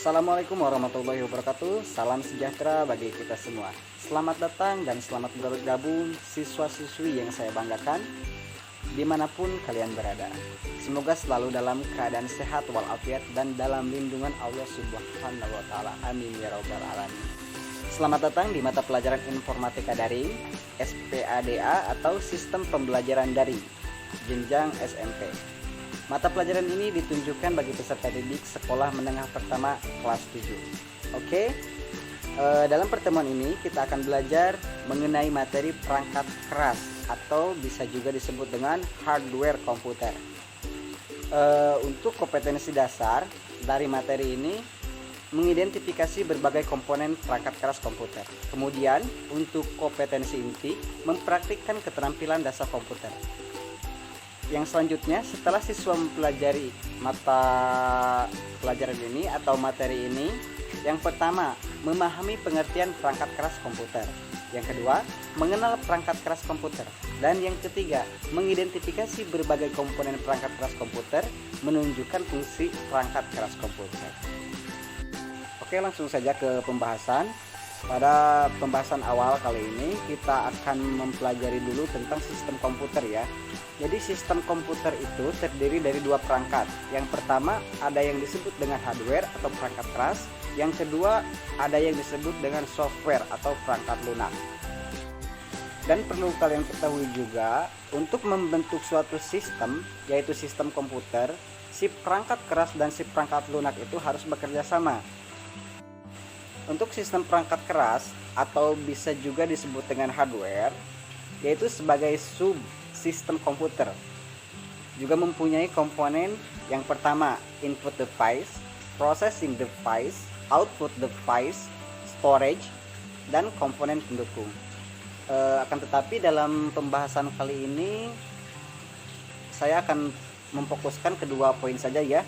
Assalamualaikum warahmatullahi wabarakatuh. Salam sejahtera bagi kita semua. Selamat datang dan selamat bergabung siswa-siswi yang saya banggakan dimanapun kalian berada. Semoga selalu dalam keadaan sehat walafiat dan dalam lindungan Allah Subhanahu wa Ta'ala. Amin ya Rabbal Alamin. Selamat datang di mata pelajaran informatika daring SPADA atau Sistem Pembelajaran Daring jenjang SMP. Mata pelajaran ini ditunjukkan bagi peserta didik sekolah menengah pertama kelas 7. Oke, dalam pertemuan ini kita akan belajar mengenai materi perangkat keras atau bisa juga disebut dengan hardware komputer. Untuk kompetensi dasar dari materi ini mengidentifikasi berbagai komponen perangkat keras komputer. Kemudian untuk kompetensi inti mempraktikkan keterampilan dasar komputer. Yang selanjutnya, setelah siswa mempelajari mata pelajaran ini atau materi ini, yang pertama, memahami pengertian perangkat keras komputer. Yang kedua, mengenal perangkat keras komputer. Dan yang ketiga, mengidentifikasi berbagai komponen perangkat keras komputer, menunjukkan fungsi perangkat keras komputer. Oke, langsung saja ke pembahasan. Pada pembahasan awal kali ini kita akan mempelajari dulu tentang sistem komputer ya. Jadi sistem komputer itu terdiri dari dua perangkat. Yang pertama ada yang disebut dengan hardware atau perangkat keras. Yang kedua ada yang disebut dengan software atau perangkat lunak. Dan perlu kalian ketahui juga, untuk membentuk suatu sistem, yaitu sistem komputer, si perangkat keras dan si perangkat lunak itu harus bekerja sama. Untuk sistem perangkat keras atau bisa juga disebut dengan hardware, yaitu sebagai subsistem komputer, juga mempunyai komponen yang pertama input device, processing device, output device, storage, dan komponen pendukung. Akan tetapi dalam pembahasan kali ini saya akan memfokuskan kedua poin saja ya.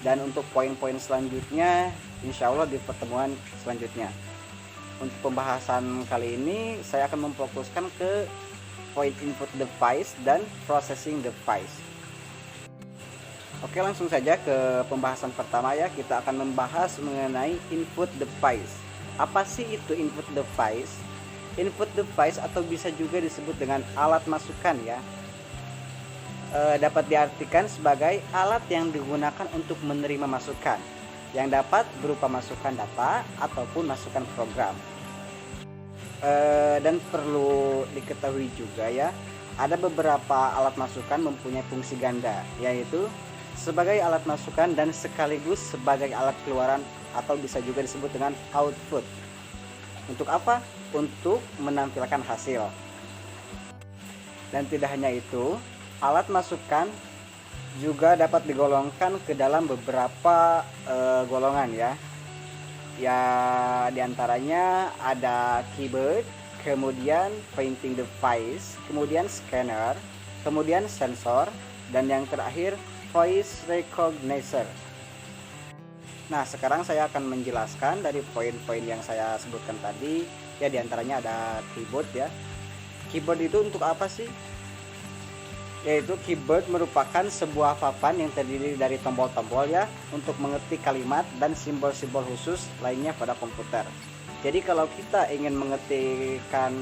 Dan untuk poin-poin selanjutnya insya Allah di pertemuan selanjutnya. Untuk pembahasan kali ini saya akan memfokuskan ke poin input device dan processing device. Oke, langsung saja ke pembahasan pertama ya. Kita akan membahas mengenai input device. Apa sih itu input device? Input device atau bisa juga disebut dengan alat masukan ya, dapat diartikan sebagai alat yang digunakan untuk menerima masukan yang dapat berupa masukan data ataupun masukan program. Dan perlu diketahui juga ya, ada beberapa alat masukan mempunyai fungsi ganda, yaitu sebagai alat masukan dan sekaligus sebagai alat keluaran atau bisa juga disebut dengan output. Untuk apa? Untuk menampilkan hasil. Dan tidak hanya itu, alat masukan juga dapat digolongkan ke dalam beberapa golongan ya. Ya, diantaranya ada keyboard, kemudian printing device, kemudian scanner, kemudian sensor, dan yang terakhir voice recognizer. Nah, sekarang saya akan menjelaskan dari poin-poin yang saya sebutkan tadi. Ya, diantaranya ada keyboard ya. Keyboard itu untuk apa sih? Yaitu keyboard merupakan sebuah papan yang terdiri dari tombol-tombol ya, untuk mengetik kalimat dan simbol-simbol khusus lainnya pada komputer. Jadi kalau kita ingin mengetikkan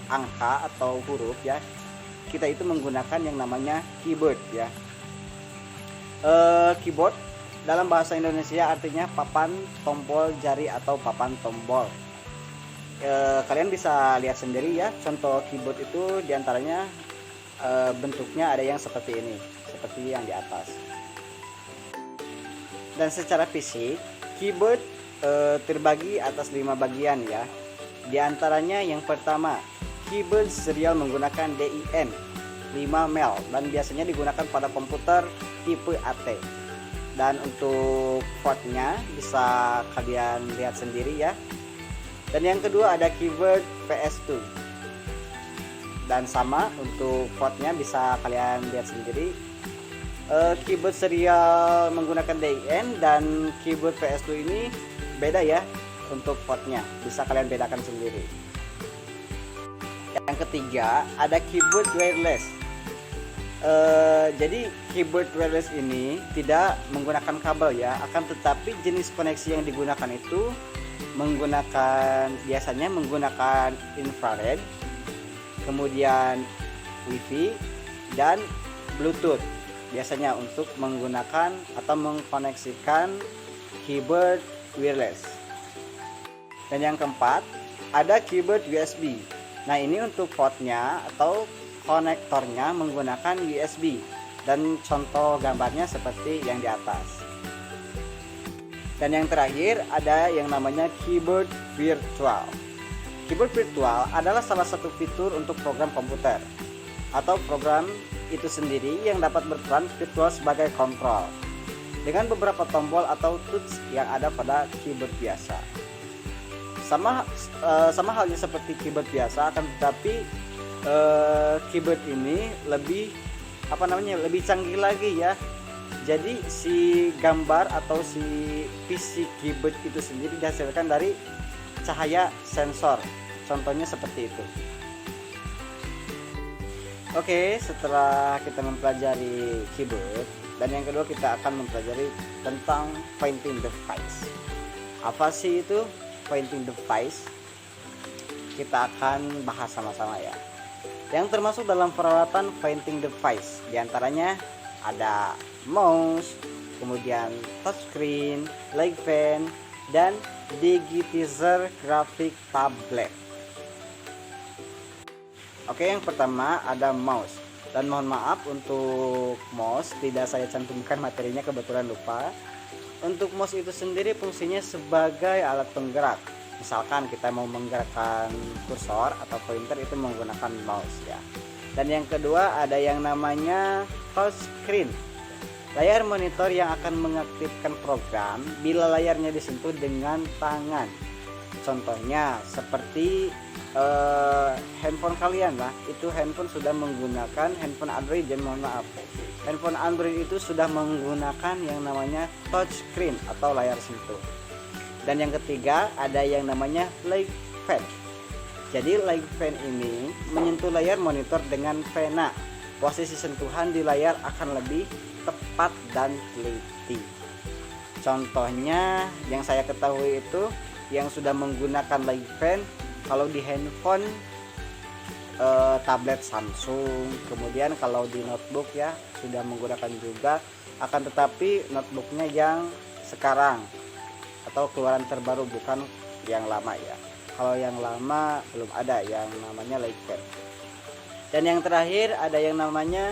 angka atau huruf ya, kita itu menggunakan yang namanya keyboard ya. Keyboard dalam bahasa Indonesia artinya papan tombol jari atau papan tombol. Kalian bisa lihat sendiri ya, contoh keyboard itu diantaranya bentuknya ada yang seperti ini, seperti yang di atas. Dan secara fisik keyboard terbagi atas 5 bagian ya. Di antaranya yang pertama, keyboard serial menggunakan DIN 5 mel dan biasanya digunakan pada komputer tipe AT. Dan untuk portnya bisa kalian lihat sendiri ya. Dan yang kedua ada keyboard PS2. Dan sama untuk portnya bisa kalian lihat sendiri. Keyboard serial menggunakan DIN dan keyboard PS2 ini beda ya untuk portnya, bisa kalian bedakan sendiri. Yang ketiga ada keyboard wireless. Jadi keyboard wireless ini tidak menggunakan kabel ya, akan tetapi jenis koneksi yang digunakan itu biasanya menggunakan infrared, kemudian wifi dan bluetooth, biasanya untuk menggunakan atau mengkoneksikan keyboard wireless. Dan yang keempat, ada keyboard USB. Nah, ini untuk portnya atau konektornya menggunakan USB, dan contoh gambarnya seperti yang di atas. Dan yang terakhir ada yang namanya keyboard virtual. Keyboard virtual adalah salah satu fitur untuk program komputer atau program itu sendiri yang dapat berperan virtual sebagai kontrol dengan beberapa tombol atau touch yang ada pada keyboard biasa. Sama halnya seperti keyboard biasa, akan tetapi keyboard ini lebih canggih lagi ya. Jadi si gambar atau si PC keyboard itu sendiri dihasilkan dari cahaya sensor. Contohnya seperti itu. Oke, setelah kita mempelajari keyboard, dan yang kedua kita akan mempelajari tentang pointing device. Apa sih itu pointing device? Kita akan bahas sama-sama ya. Yang termasuk dalam peralatan pointing device diantaranya ada mouse, kemudian touchscreen, light pen, dan digitizer graphic tablet. Oke, yang pertama ada mouse. Dan mohon maaf untuk mouse tidak saya cantumkan materinya, kebetulan lupa. Untuk mouse itu sendiri fungsinya sebagai alat penggerak. Misalkan kita mau menggerakkan kursor atau pointer itu menggunakan mouse ya. Dan yang kedua ada yang namanya touchscreen. Layar monitor yang akan mengaktifkan program bila layarnya disentuh dengan tangan. Contohnya seperti handphone kalian lah, itu handphone sudah menggunakan handphone Android, handphone Android itu sudah menggunakan yang namanya touchscreen atau layar sentuh. Dan yang ketiga ada yang namanya light pen. Jadi light pen ini menyentuh layar monitor dengan pena. Posisi sentuhan di layar akan lebih tepat dan teliti. Contohnya yang saya ketahui itu yang sudah menggunakan light pen kalau di handphone tablet Samsung, kemudian kalau di notebook ya sudah menggunakan juga, akan tetapi notebooknya yang sekarang atau keluaran terbaru, bukan yang lama ya. Kalau yang lama belum ada yang namanya light pen. Dan yang terakhir ada yang namanya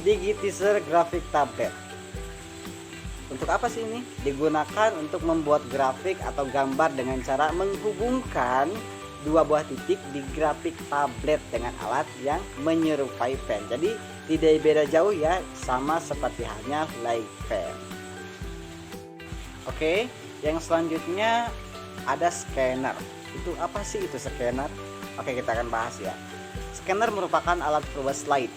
digitizer graphic tablet. Untuk apa sih ini? Digunakan untuk membuat grafik atau gambar dengan cara menghubungkan dua buah titik di grafik tablet dengan alat yang menyerupai pen. Jadi tidak beda jauh ya, sama seperti halnya light pen. Oke, yang selanjutnya ada scanner. Itu apa sih itu scanner? Oke, kita akan bahas ya. Scanner merupakan alat perubah slide,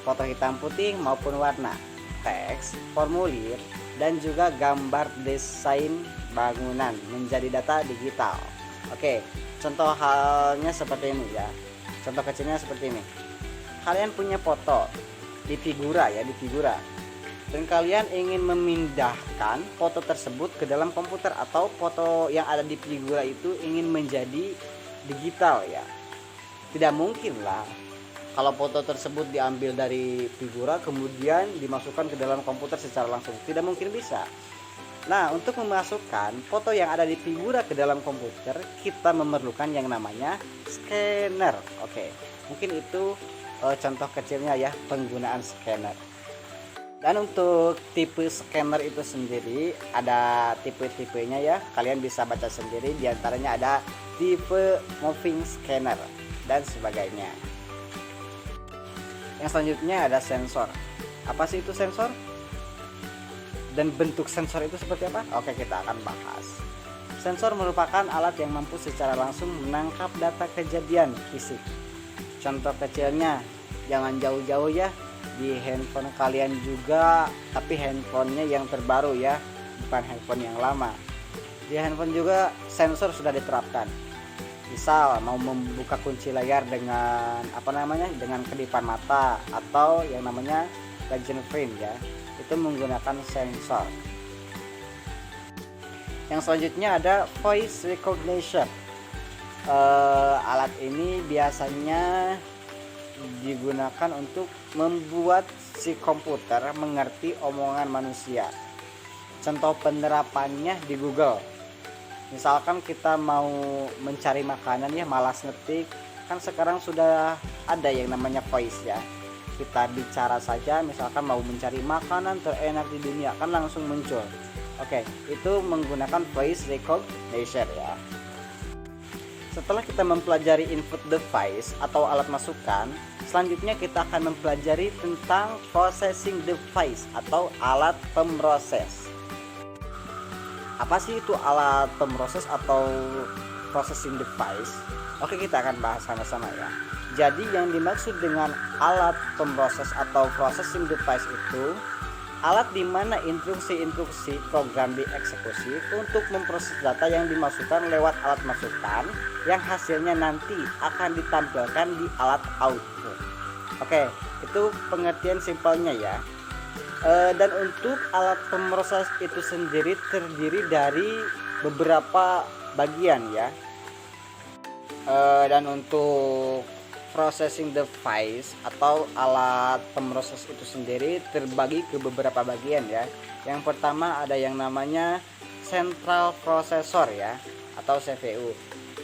foto hitam putih maupun warna, teks, formulir, dan juga gambar desain bangunan menjadi data digital. Oke, contoh halnya seperti ini ya. Contoh kecilnya seperti ini. Kalian punya foto di figura ya, dan kalian ingin memindahkan foto tersebut ke dalam komputer, atau foto yang ada di figura itu ingin menjadi digital ya. Tidak mungkin lah kalau foto tersebut diambil dari figura kemudian dimasukkan ke dalam komputer secara langsung. Tidak mungkin bisa. Nah, untuk memasukkan foto yang ada di figura ke dalam komputer, kita memerlukan yang namanya scanner. Oke, mungkin itu contoh kecilnya ya penggunaan scanner. Dan untuk tipe scanner itu sendiri ada tipe-tipenya ya. Kalian bisa baca sendiri, diantaranya ada tipe moving scanner dan sebagainya. Yang selanjutnya ada sensor. Apa sih itu sensor? Dan bentuk sensor itu seperti apa? Oke, kita akan bahas. Sensor merupakan alat yang mampu secara langsung menangkap data kejadian fisik. Contoh kecilnya, jangan jauh-jauh ya, di handphone kalian juga, tapi handphonenya yang terbaru ya, bukan handphone yang lama. Di handphone juga sensor sudah diterapkan. Misal mau membuka kunci layar dengan dengan kedipan mata atau yang namanya fingerprint ya, itu menggunakan sensor. Yang selanjutnya ada voice recognition. Alat ini biasanya digunakan untuk membuat si komputer mengerti omongan manusia. Contoh penerapannya di Google. Misalkan kita mau mencari makanan ya, malas ngetik, kan sekarang sudah ada yang namanya voice ya. Kita bicara saja, misalkan mau mencari makanan terenak di dunia, kan langsung muncul. Oke, itu menggunakan voice recognition ya. Setelah kita mempelajari input device atau alat masukan, selanjutnya kita akan mempelajari tentang processing device atau alat pemroses. Apa sih itu alat pemroses atau processing device? Oke, kita akan bahas sama-sama ya. Jadi yang dimaksud dengan alat pemroses atau processing device itu alat di mana instruksi-instruksi program dieksekusi untuk memproses data yang dimasukkan lewat alat masukan yang hasilnya nanti akan ditampilkan di alat output. Oke, itu pengertian simpelnya ya. Dan untuk alat pemroses itu sendiri terdiri dari beberapa bagian ya. Dan untuk processing device atau alat pemroses itu sendiri terbagi ke beberapa bagian ya. Yang pertama ada yang namanya central processor ya, atau CPU.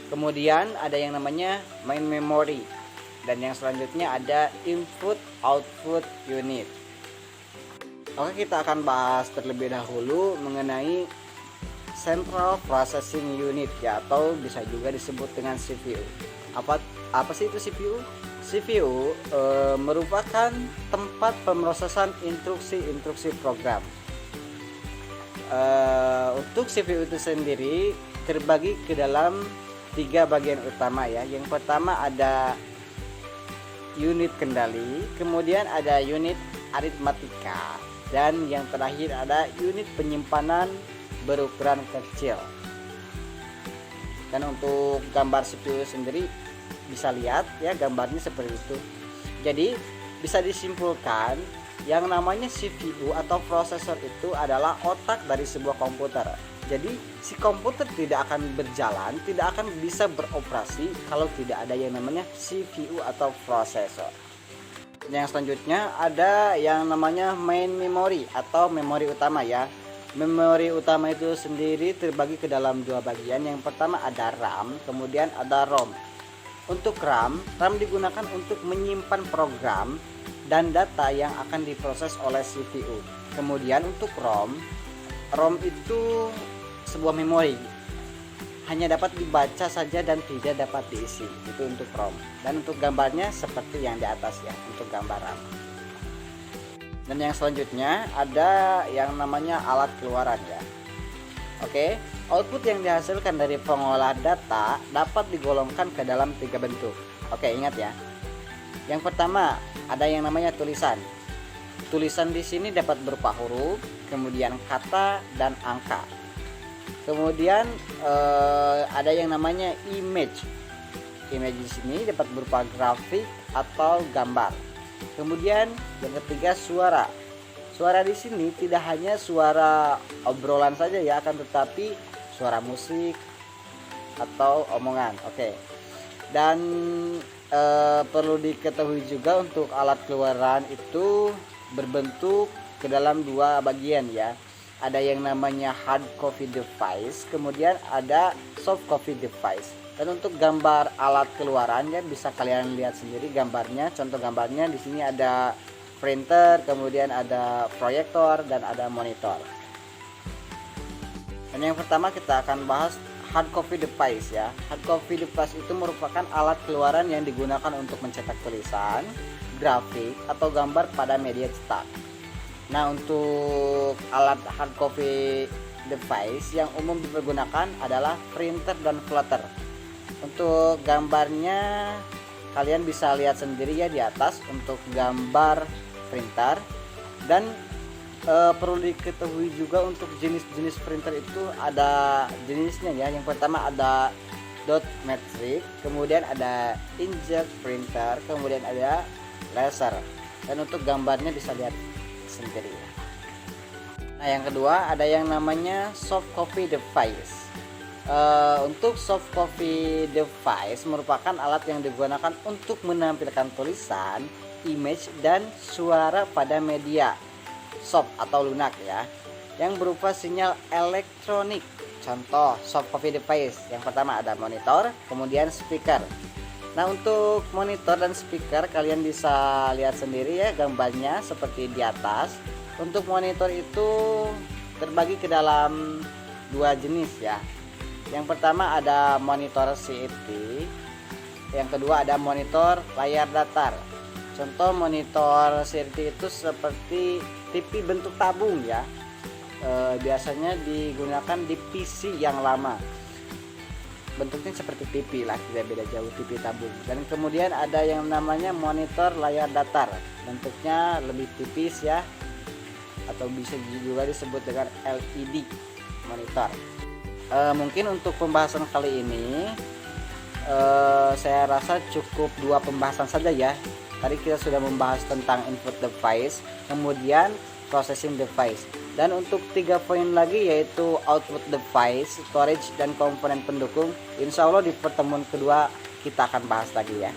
Kemudian ada yang namanya main memory, dan yang selanjutnya ada input output unit. Oke, kita akan bahas terlebih dahulu mengenai central processing unit ya, atau bisa juga disebut dengan CPU. Apa sih itu CPU? CPU merupakan tempat pemrosesan instruksi-instruksi program. Untuk CPU itu sendiri terbagi ke dalam 3 bagian utama ya. Yang pertama ada unit kendali, kemudian ada unit aritmatika, dan yang terakhir ada unit penyimpanan berukuran kecil. Dan untuk gambar CPU sendiri bisa lihat ya, gambarnya seperti itu. Jadi bisa disimpulkan yang namanya CPU atau prosesor itu adalah otak dari sebuah komputer. Jadi si komputer tidak akan berjalan, tidak akan bisa beroperasi kalau tidak ada yang namanya CPU atau prosesor. Yang selanjutnya ada yang namanya main memory atau memori utama ya. Memori utama itu sendiri terbagi ke dalam 2 bagian. Yang pertama ada RAM, kemudian ada ROM. Untuk RAM digunakan untuk menyimpan program dan data yang akan diproses oleh CPU. Kemudian untuk ROM itu sebuah memori, hanya dapat dibaca saja dan tidak dapat diisi. Itu untuk ROM. Dan untuk gambarnya seperti yang di atas ya, untuk gambar RAM. Dan yang selanjutnya ada yang namanya alat keluaran ya. Oke, output yang dihasilkan dari pengolah data dapat digolongkan ke dalam 3 bentuk. Oke, ingat ya. Yang pertama ada yang namanya tulisan. Tulisan di sini dapat berupa huruf, kemudian kata dan angka. Kemudian ada yang namanya image. Image di sini dapat berupa grafik atau gambar. Kemudian yang ketiga suara. Suara di sini tidak hanya suara obrolan saja ya, akan tetapi suara musik atau omongan. Oke. Dan perlu diketahui juga untuk alat keluaran itu berbentuk ke dalam 2 bagian ya. Ada yang namanya hard copy device, kemudian ada soft copy device. Dan untuk gambar alat keluarannya bisa kalian lihat sendiri gambarnya. Contoh gambarnya di sini ada printer, kemudian ada proyektor dan ada monitor. Dan yang pertama kita akan bahas hard copy device ya. Hard copy device itu merupakan alat keluaran yang digunakan untuk mencetak tulisan, grafik atau gambar pada media cetak. Nah, untuk alat hard copy device yang umum dipergunakan adalah printer dan plotter. Untuk gambarnya kalian bisa lihat sendiri ya di atas untuk gambar printer. Dan perlu diketahui juga untuk jenis-jenis printer itu ada jenisnya ya. Yang pertama ada dot matrix, kemudian ada inkjet printer, kemudian ada laser. Dan untuk gambarnya bisa lihat sendiri. Nah, yang kedua ada yang namanya soft copy device. Untuk soft copy device merupakan alat yang digunakan untuk menampilkan tulisan, image, dan suara pada media soft atau lunak ya, yang berupa sinyal elektronik. Contoh soft copy device, yang pertama ada monitor, kemudian speaker. Nah, untuk monitor dan speaker kalian bisa lihat sendiri ya gambarnya seperti di atas. Untuk monitor itu terbagi ke dalam dua jenis ya. Yang pertama ada monitor CRT, yang kedua ada monitor layar datar. Contoh monitor CRT itu seperti TV bentuk tabung ya. Biasanya digunakan di PC yang lama. Bentuknya seperti TV lah, tidak beda jauh TV tabung. Dan kemudian ada yang namanya monitor layar datar, bentuknya lebih tipis ya, atau bisa juga disebut dengan LED monitor. Mungkin untuk pembahasan kali ini saya rasa cukup 2 pembahasan saja ya. Tadi kita sudah membahas tentang input device, kemudian processing device, dan untuk 3 poin lagi yaitu output device, storage, dan komponen pendukung. Insya Allah di pertemuan kedua kita akan bahas lagi ya.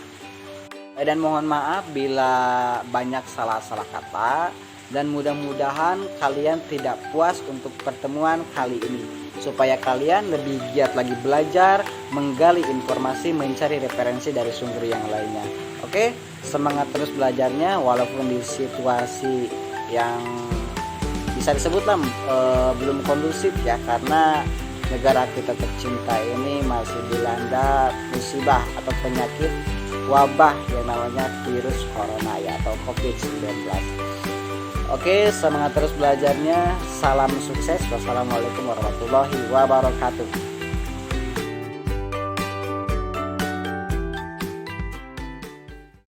Dan mohon maaf bila banyak salah-salah kata, dan mudah-mudahan kalian tidak puas untuk pertemuan kali ini, supaya kalian lebih giat lagi belajar, menggali informasi, mencari referensi dari sumber yang lainnya. Oke, semangat terus belajarnya walaupun di situasi yang bisa disebutlah belum kondusif ya, karena negara kita tercinta ini masih dilanda musibah atau penyakit wabah yang namanya virus corona ya, atau COVID-19. Oke, semangat terus belajarnya. Salam sukses. Wassalamualaikum warahmatullahi wabarakatuh.